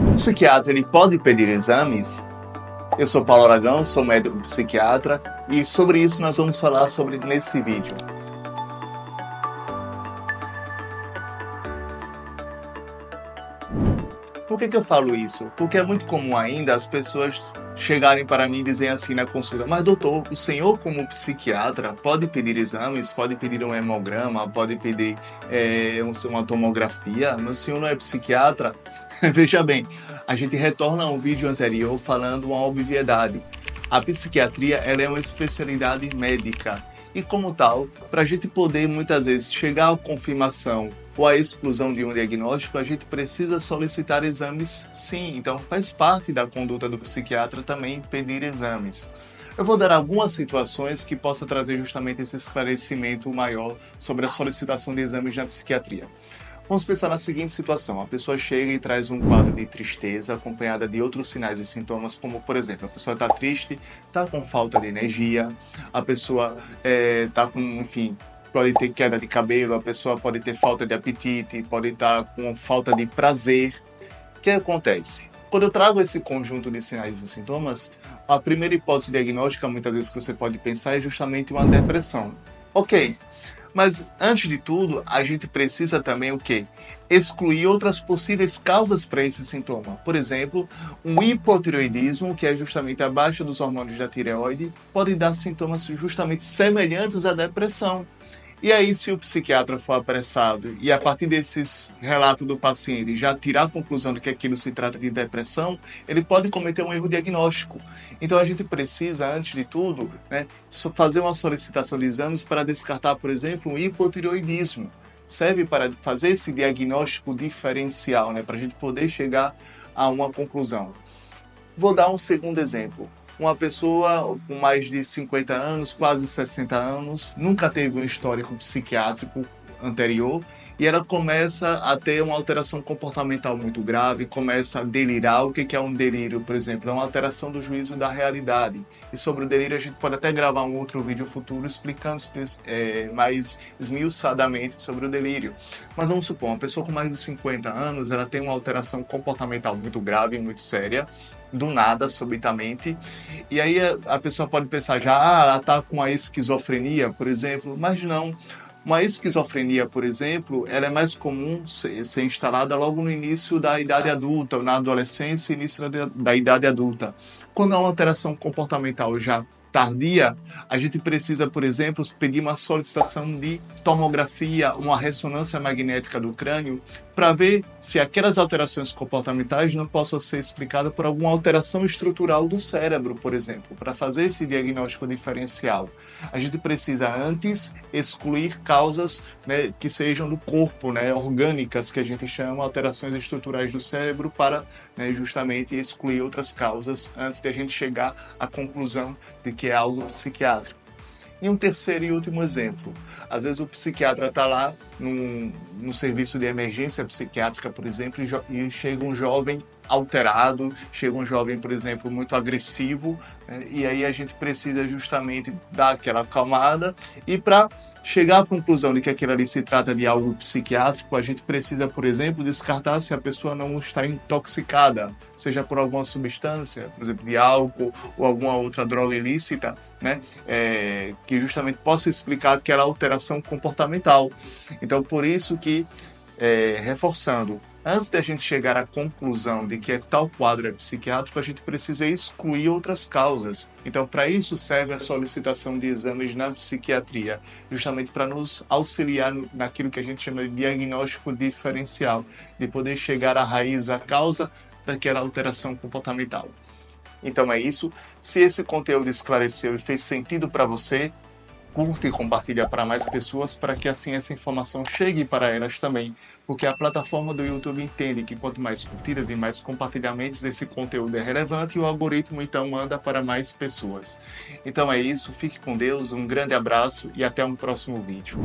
O psiquiatra ele pode pedir exames? Eu sou Paulo Aragão, sou médico psiquiatra e sobre isso nós vamos falar nesse vídeo. Por que eu falo isso? Porque é muito comum ainda as pessoas chegarem para mim e dizerem assim na consulta: mas doutor, o senhor como psiquiatra pode pedir exames, pode pedir um hemograma, pode pedir uma tomografia, mas o senhor não é psiquiatra? Veja bem, a gente retorna a um vídeo anterior falando uma obviedade. A psiquiatria ela é uma especialidade médica e, como tal, para a gente poder muitas vezes chegar à confirmação ou à exclusão de um diagnóstico, a gente precisa solicitar exames, sim. Então faz parte da conduta do psiquiatra também pedir exames. Eu vou dar algumas situações que possam trazer justamente esse esclarecimento maior sobre a solicitação de exames na psiquiatria. Vamos pensar na seguinte situação: a pessoa chega e traz um quadro de tristeza acompanhada de outros sinais e sintomas, como por exemplo, a pessoa está triste, está com falta de energia, a pessoa está com, enfim, pode ter queda de cabelo, a pessoa pode ter falta de apetite, pode estar com falta de prazer. O que acontece? Quando eu trago esse conjunto de sinais e sintomas, a primeira hipótese diagnóstica, muitas vezes, que você pode pensar é justamente uma depressão. Ok, mas antes de tudo, a gente precisa também o quê? Excluir outras possíveis causas para esse sintoma. Por exemplo, um hipotireoidismo, que é justamente a baixa dos hormônios da tireoide, pode dar sintomas justamente semelhantes à depressão. E aí, se o psiquiatra for apressado e a partir desses relatos do paciente já tirar a conclusão de que aquilo se trata de depressão, ele pode cometer um erro diagnóstico. Então a gente precisa, antes de tudo, fazer uma solicitação de exames para descartar, por exemplo, um hipotireoidismo. Serve para fazer esse diagnóstico diferencial, para a gente poder chegar a uma conclusão. Vou dar um segundo exemplo. Uma pessoa com mais de 50 anos, quase 60 anos, nunca teve um histórico psiquiátrico anterior e ela começa a ter uma alteração comportamental muito grave, começa a delirar. O que é um delírio, por exemplo? É uma alteração do juízo da realidade. E sobre o delírio a gente pode até gravar um outro vídeo futuro explicando mais esmiuçadamente sobre o delírio. Mas vamos supor, uma pessoa com mais de 50 anos, ela tem uma alteração comportamental muito grave, muito séria, do nada, subitamente, e aí a pessoa pode pensar já, ela está com a esquizofrenia, por exemplo, mas não. Uma esquizofrenia, por exemplo, ela é mais comum ser instalada logo no início da idade adulta, ou na adolescência e início da idade adulta. Quando há uma alteração comportamental já tardia, a gente precisa, por exemplo, pedir uma solicitação de tomografia, uma ressonância magnética do crânio, para ver se aquelas alterações comportamentais não possam ser explicadas por alguma alteração estrutural do cérebro, por exemplo. Para fazer esse diagnóstico diferencial, a gente precisa antes excluir causas que sejam do corpo, orgânicas, que a gente chama alterações estruturais do cérebro, para justamente excluir outras causas antes de a gente chegar à conclusão de que é algo psiquiátrico. E um terceiro e último exemplo: às vezes o psiquiatra está lá num serviço de emergência psiquiátrica, por exemplo, e chega um jovem alterado, chega um jovem, por exemplo, muito agressivo, e aí a gente precisa justamente dar aquela acalmada, e para chegar à conclusão de que aquilo ali se trata de algo psiquiátrico, a gente precisa, por exemplo, descartar se a pessoa não está intoxicada, seja por alguma substância, por exemplo, de álcool ou alguma outra droga ilícita, que justamente possa explicar aquela alteração comportamental. Então, por isso que, reforçando, antes de a gente chegar à conclusão de que tal quadro é psiquiátrico, a gente precisa excluir outras causas. Então, para isso serve a solicitação de exames na psiquiatria, justamente para nos auxiliar naquilo que a gente chama de diagnóstico diferencial, de poder chegar à raiz, à causa daquela alteração comportamental. Então é isso. Se esse conteúdo esclareceu e fez sentido para você, curta e compartilha para mais pessoas, para que assim essa informação chegue para elas também, porque a plataforma do YouTube entende que quanto mais curtidas e mais compartilhamentos esse conteúdo é relevante, e o algoritmo então manda para mais pessoas. Então é isso, fique com Deus, um grande abraço e até um próximo vídeo.